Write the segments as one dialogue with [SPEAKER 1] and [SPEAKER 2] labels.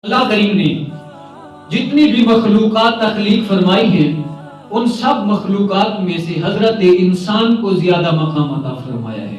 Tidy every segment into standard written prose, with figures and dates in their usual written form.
[SPEAKER 1] اللہ کریم نے جتنی بھی مخلوقات تخلیق فرمائی ہیں ان سب مخلوقات میں سے حضرت انسان کو زیادہ مقام عطا فرمایا ہے۔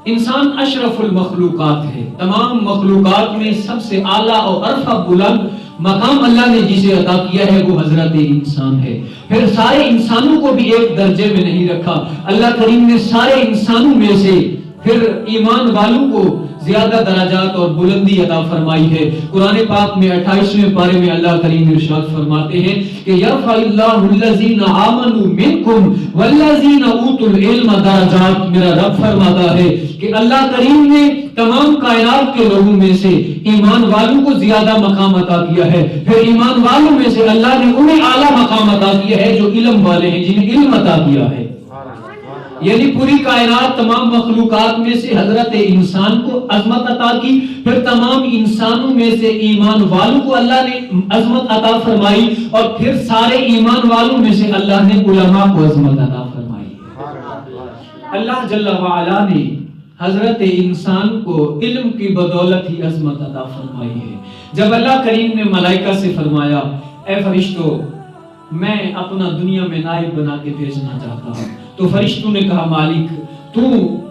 [SPEAKER 1] انسان اشرف المخلوقات ہے، تمام مخلوقات میں سب سے اعلیٰ اور عرفہ بلند مقام اللہ نے جسے عطا کیا ہے وہ حضرت انسان ہے۔ پھر سارے انسانوں کو بھی ایک درجے میں نہیں رکھا، اللہ کریم نے سارے انسانوں میں سے پھر ایمان والوں کو زیادہ درجات اور بلندی عطا فرمائی ہے۔ قرآن پاک میں 28ویں پارے میں اللہ کریم ارشاد فرماتے ہیں کہ یرفع اللہ الذین آمنوا منکم والذین اوتوا العلم درجات۔ میرا رب فرماتا ہے کہ اللہ کریم نے تمام کائنات کے لوگوں میں سے ایمان والوں کو زیادہ مقام عطا کیا ہے، پھر ایمان والوں میں سے اللہ نے انہیں اعلیٰ مقام عطا کیا ہے جو علم والے ہیں، جنہیں علم عطا کیا ہے۔ یعنی پوری کائنات تمام مخلوقات میں سے حضرت انسان کو عظمت عطا کی، پھر تمام انسانوں میں سے ایمان والوں کو اللہ نے عظمت عطا فرمائی، اور پھر سارے ایمان والوں میں سے اللہ نے علماء کو عظمت عطا فرمائی۔ اللہ جل وعلا نے حضرت انسان کو علم کی بدولت ہی عظمت عطا فرمائی ہے۔ جب اللہ کریم نے ملائکہ سے فرمایا اے فرشتوں میں اپنا دنیا میں نائب بنا کے بھیجنا چاہتا ہوں، تو فرشتوں نے کہا مالک تو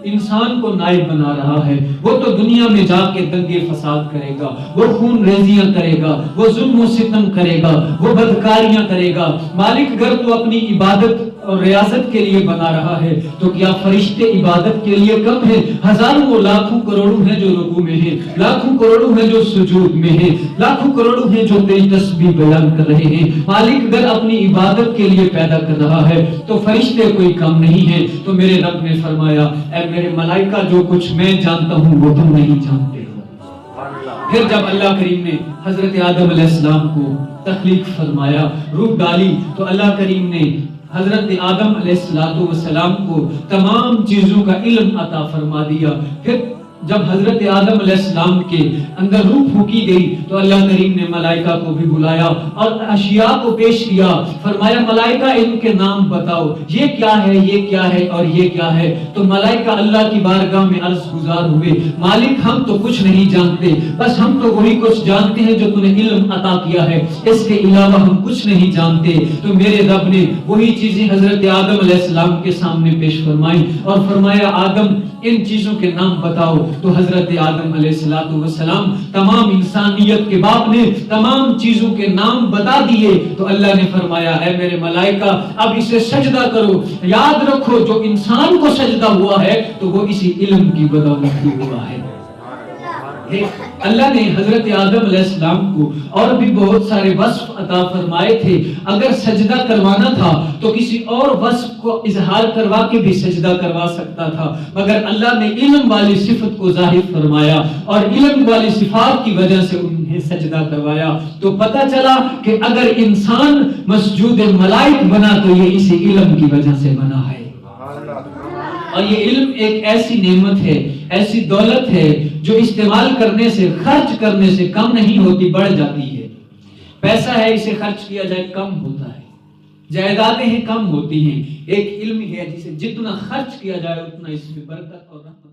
[SPEAKER 1] انسان کو نائب بنا رہا ہے، وہ تو دنیا میں جا کے دنگے فساد کرے گا، وہ خون ریزیاں کرے گا، وہ ظلم و ستم کرے گا، وہ بدکاریاں کرے گا۔ مالک اگر تو اپنی عبادت اور ریاضت کے لیے بنا رہا ہے تو کیا فرشتے عبادت کے لیے کم ہیں؟ ہزاروں و لاکھوں کروڑوں ہیں جو رکوع میں ہیں، لاکھوں کروڑوں ہیں جو سجود میں ہیں، لاکھوں کروڑوں ہیں جو تیج تسبیح بیان کر رہے ہیں۔ مالک اگر اپنی عبادت کے لیے پیدا کر رہا ہے تو فرشتے کوئی کم نہیں ہیں۔ تو میرے رب نے فرمایا اے میرے ملائکہ جو کچھ میں جانتا ہوں وہ تم نہیں جانتے ہو۔ پھر جب اللہ کریم نے حضرت آدم علیہ السلام کو تخلیق فرمایا، روح ڈالی، تو اللہ کریم نے حضرت آدم علیہ السلام کو تمام چیزوں کا علم عطا فرما دیا۔ پھر جب حضرت آدم علیہ السلام کے اندر روح پھونکی گئی تو اللہ کریم نے ملائکہ کو بھی بلایا اور اشیاء کو پیش کیا، فرمایا ملائکہ ان کے نام بتاؤ، یہ کیا ہے، یہ کیا ہے اور یہ کیا ہے۔ تو ملائکہ اللہ کی بارگاہ میں عرض گزار ہوئے مالک ہم تو کچھ نہیں جانتے، بس ہم تو وہی کچھ جانتے ہیں جو تو نے علم عطا کیا ہے، اس کے علاوہ ہم کچھ نہیں جانتے۔ تو میرے رب نے وہی چیزیں حضرت آدم علیہ السلام کے سامنے پیش فرمائی اور فرمایا آدم ان چیزوں کے نام بتاؤ۔ تو حضرت آدم علیہ السلام تمام انسانیت کے باپ نے تمام چیزوں کے نام بتا دیے۔ تو اللہ نے فرمایا اے میرے ملائکہ اب اسے سجدہ کرو، یاد رکھو جو انسان کو سجدہ ہوا ہے تو وہ اسی علم کی بدولت ہی ہوا ہے۔ اللہ نے حضرت آدم علیہ السلام کو اور بھی بہت سارے وصف عطا فرمائے تھے، اگر سجدہ کروانا تھا تو کسی اور وصف کو اظہار کروا کے بھی سجدہ کروا سکتا تھا، مگر اللہ نے علم والی صفت کو ظاہر فرمایا اور علم والی صفات کی وجہ سے انہیں سجدہ کروایا۔ تو پتہ چلا کہ اگر انسان مسجود ملائک بنا تو یہ اسی علم کی وجہ سے بنا ہے، اور یہ علم ایک ایسی نعمت ہے، ایسی دولت ہے جو استعمال کرنے سے، خرچ کرنے سے کم نہیں ہوتی، بڑھ جاتی ہے۔ پیسہ ہے اسے خرچ کیا جائے کم ہوتا ہے، جائیدادیں ہیں کم ہوتی ہیں، ایک علم ہے جسے جتنا خرچ کیا جائے اتنا اس میں برکت اور رحمت